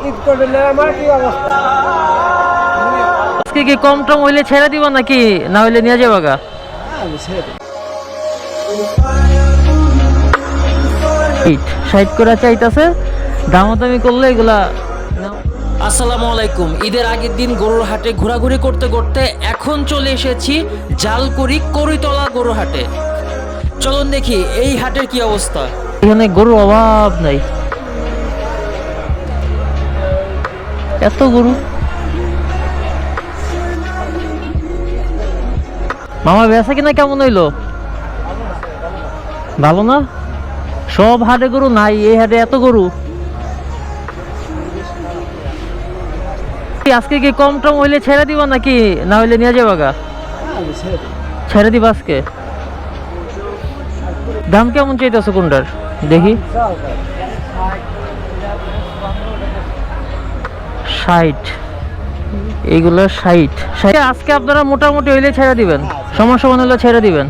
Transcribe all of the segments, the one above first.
ঈদ করলে আমার কি অবস্থা? আজকে কি কম টম হইলে ছেড়ে দিব নাকি না হইলে নিয়ে যাবো গা? সাইড করে চাইতেছে, দামাদামি করলে এগুলা। আসসালামু আলাইকুম। ঈদের আগের দিন গরুর হাটে ঘোরাঘুরি করতে করতে এখন চলে এসেছি জালকুড়ি করিতলা গরুর হাটে। চলুন দেখি এই হাটের কি অবস্থা। এখানে গরুর অভাব নাই, এত গরু। মামা বেচা কিনা কেমন হইলো? ভালো না? সব হাটে গরু নাই, এই হাটে এত গরু। আজকে কি কম টম হইলে ছেড়ে দিব নাকি না হইলে নিয়ে যাবো গা? ছেড়ে দিব আজকে। দাম কেমন চাইতেছো কোনটার দেখি? 60, এইগুলো 60। আজকে আপনারা মোটামুটি হইলে ছেড়ে দিবেন, সমস্যা মনে হলে ছেড়ে দিবেন।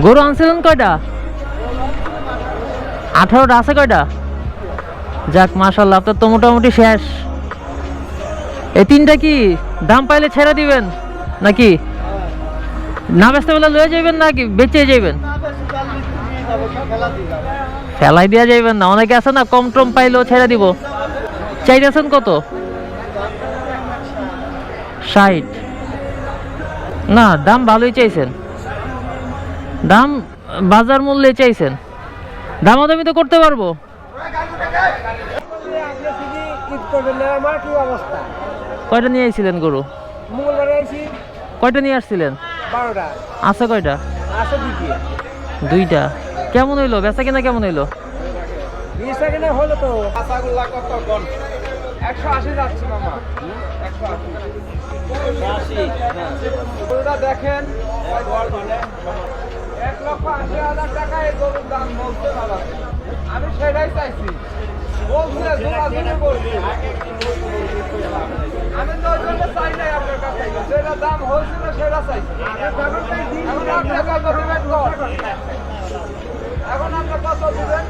গরু আনছিলেন কয়টা? 18টা আছে কয়টা? যাক মাশাআল্লাহ, আপনার তো মোটামুটি শেষ। এই তিনটা কি দাম পাইলে ছেড়ে দিবেন নাকি না বেচতে বেলা লয়ে যাবেন নাকি বেচে যাবেন? ফেলাই দিয়া যাবেন না, অনেকে আছে না কম টম পাইলেও ছেড়ে দিব। চাইতেছেন কত? 60 না, দাম ভালোই চাইছেন, দাম বাজার মূল্যে চাইছেন। দামাদামি তো করতে পারবো। ঈদ করলে আমার কি অবস্থা? কয়টা নিয়ে আসছিলেন গরু? মঙ্গলবারে আইছি। কয়টা নিয়ে আসছিলেন? 12টা আছে কয়টা? আছে দিকে। দুইটা। কেমন হইলো বেচা কিনা? কেমন হইলো? বেচা কিনা হলো তো। কাঁচাগোল্লা কত কোন? 180 যাচ্ছে মামা। 180। গরুটা দেখেন, 1,80,000 টাকা এই গরুর দাম বলতে ভালো। আমি সেটাই চাইছি। বলছি যোগাযোগ করছি। আমি তো ওই জন্য চাই নাই আপনার কাছে, যেটা দাম হয়েছিল সেটা চাইছি। এখন আপনার কত দিবেন কর? এখন আপনার কত দিবেন?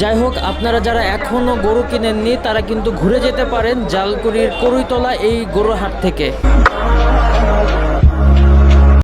যাই হোক, আপনারা যারা এখনো গরু কিনেননি তারা কিন্তু ঘুরে যেতে পারেন জালকুড়ির করিতলা এই গরুর হাট থেকে।